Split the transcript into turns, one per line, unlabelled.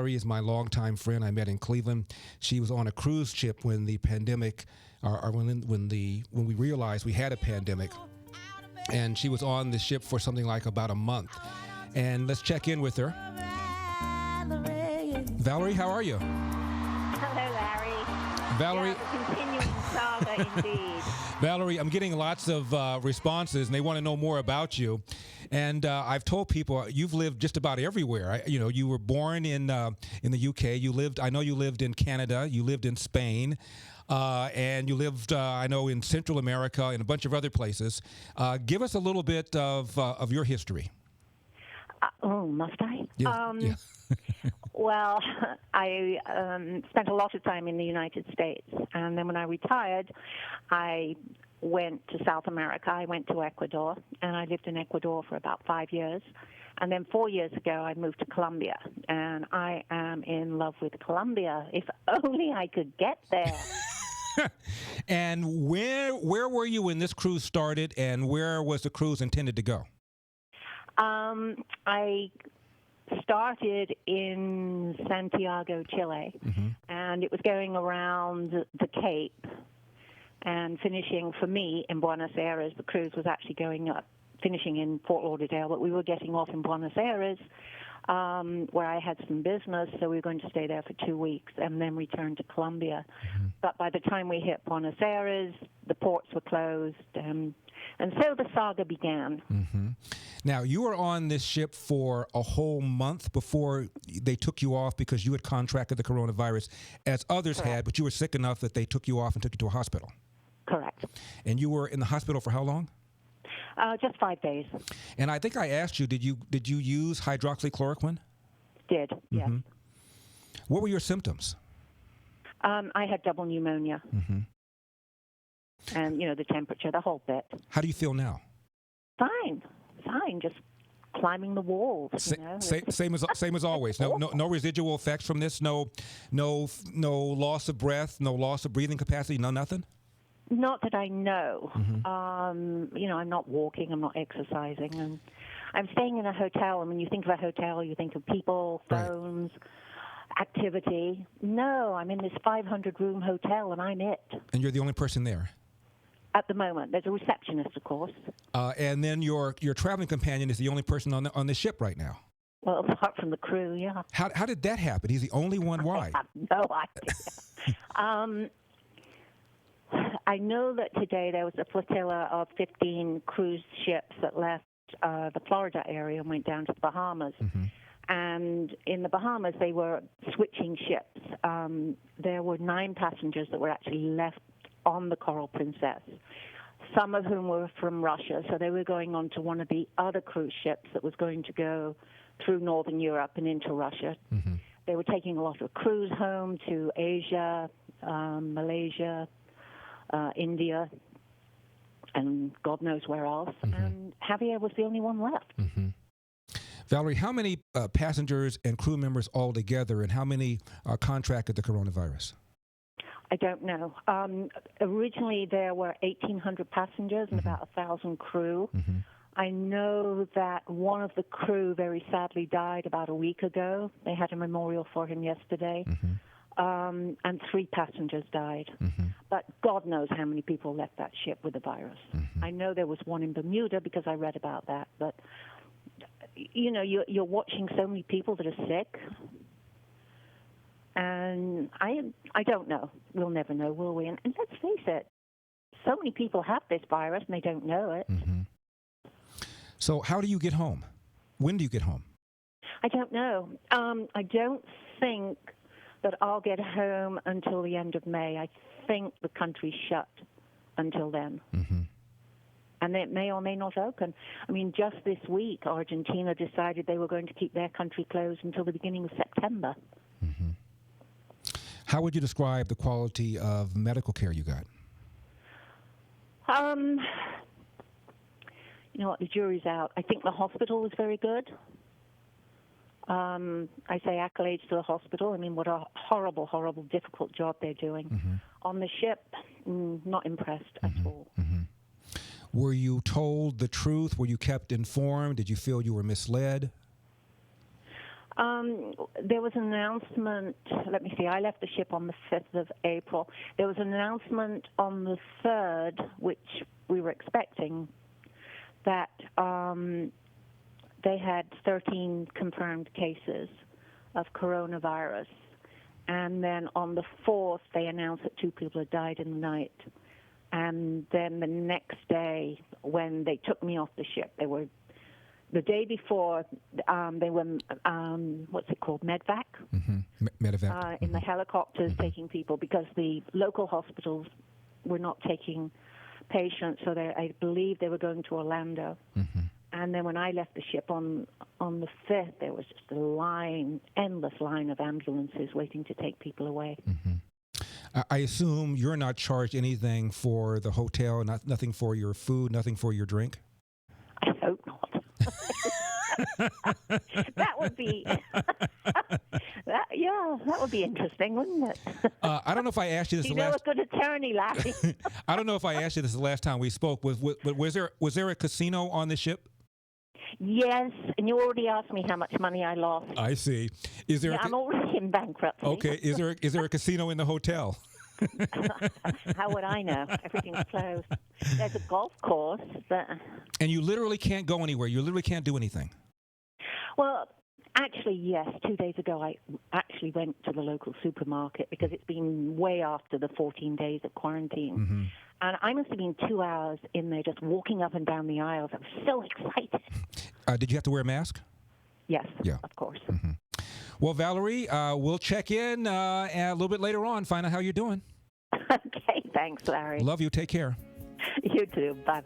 Valerie is my longtime friend. I met in Cleveland. She was on a cruise ship when the pandemic, or when we realized we had a pandemic, and she was on the ship for something like about a month. And let's check in with her. Valerie, how are you?
Hello, Larry.
Valerie.
Yeah, the continuing saga, indeed.
Valerie, I'm getting lots of responses, and they want to know more about you. And I've told people you've lived just about everywhere. You were born in the UK. I know you lived in Canada. You lived in Spain, and you lived, I know, in Central America and a bunch of other places. Give us a little bit of your history.
Must I?
Yeah.
Well, I spent a lot of time in the United States, and then when I retired, I went to South America. I went to Ecuador, and I lived in Ecuador for about 5 years. And then 4 years ago, I moved to Colombia, and I am in love with Colombia. If only I could get there.
And where were you when this cruise started, and where was the cruise intended to go?
I started in Santiago, Chile, and it was going around the Cape and finishing, for me, in Buenos Aires. The cruise was actually finishing in Fort Lauderdale, but we were getting off in Buenos Aires, where I had some business, so we were going to stay there for 2 weeks and then return to Colombia. But by the time we hit Buenos Aires, the ports were closed, and so the saga began.
Now, you were on this ship for a whole month before they took you off because you had contracted the coronavirus, as others
Correct.
had, but you were sick enough that they took you off and took you to a hospital.
Correct.
And you were in the hospital for how long?
Just 5 days.
And I think I asked you, did you use hydroxychloroquine?
Did, yes.
What were your symptoms?
I had double pneumonia. And, the temperature, the whole bit.
How do you feel now?
Fine, just climbing the walls.
Same as always. No residual effects from this. No loss of breath. No loss of breathing capacity. No nothing.
Not that I know. I'm not walking. I'm not exercising, and I'm staying in a hotel. And when you think of a hotel, you think of people, phones, activity. No, I'm in this 500-room hotel, and I'm it.
And you're the only person there.
At the moment, there's a receptionist, of course. And
then your traveling companion is the only person on the ship right now.
Well, apart from the crew, yeah.
How did that happen? He's the only one. Why?
I have no idea. I know that today there was a flotilla of 15 cruise ships that left the Florida area and went down to the Bahamas. And in the Bahamas, they were switching ships. There were 9 passengers that were actually left on the Coral Princess, some of whom were from Russia, so they were going on to one of the other cruise ships that was going to go through Northern Europe and into Russia. They were taking a lot of crews home to Asia, Malaysia, India, and God knows where else, and Javier was the only one left.
Valerie, how many passengers and crew members altogether, and how many contracted the coronavirus?
I don't know. Originally, there were 1,800 passengers and about 1,000 crew. I know that one of the crew very sadly died about a week ago. They had a memorial for him yesterday. And 3 passengers died. But God knows how many people left that ship with the virus. I know there was one in Bermuda because I read about that. But, you're watching so many people that are sick. And I don't know. We'll never know, will we? And let's face it, so many people have this virus and they don't know it.
So how do you get home? When do you get home?
I don't know. I don't think that I'll get home until the end of May. I think the country's shut until then. And it may or may not open. I mean, just this week, Argentina decided they were going to keep their country closed until the beginning of September.
How would you describe the quality of medical care you got?
The jury's out. I think the hospital was very good. I say accolades to the hospital. I mean, what a horrible, horrible, difficult job they're doing. On the ship, not impressed at all.
Were you told the truth? Were you kept informed? Did you feel you were misled?
There was an announcement. Let me see. I left the ship on the 5th of April. There was an announcement on the 3rd, which we were expecting, that they had 13 confirmed cases of coronavirus. And then on the 4th, they announced that 2 people had died in the night. And then the next day, when they took me off the ship, the day before, they were, what's it called, medvac?
Mm-hmm. Medevac.
In the helicopters taking people, because the local hospitals were not taking patients, so I believe they were going to Orlando. Mm-hmm. And then when I left the ship on the 5th, there was just endless line of ambulances waiting to take people away.
Mm-hmm. I assume you're not charged anything for the hotel, nothing for your food, nothing for your drink?
I hope not. That would be, that would be interesting, wouldn't it?
I don't know if I asked you this.
You know, a good attorney, Larry.
I don't know if I asked you this the last time we spoke. Was there a casino on the ship?
Yes, and you already asked me how much money I lost.
I see. Is there?
I'm already in bankruptcy.
Okay. Is there a casino in the hotel?
How would I know? Everything's closed. There's a golf course, but...
And you literally can't go anywhere. You literally can't do anything.
Well, actually, yes. 2 days ago, I actually went to the local supermarket because it's been way after the 14 days of quarantine. Mm-hmm. And I must have been 2 hours in there just walking up and down the aisles. I was so excited.
Did you have to wear a mask?
Yes,
yeah.
Of course.
Mm-hmm. Well, Valerie, we'll check in a little bit later on, find out how you're doing.
Okay, thanks, Larry.
Love you. Take care.
You too. Bye-bye.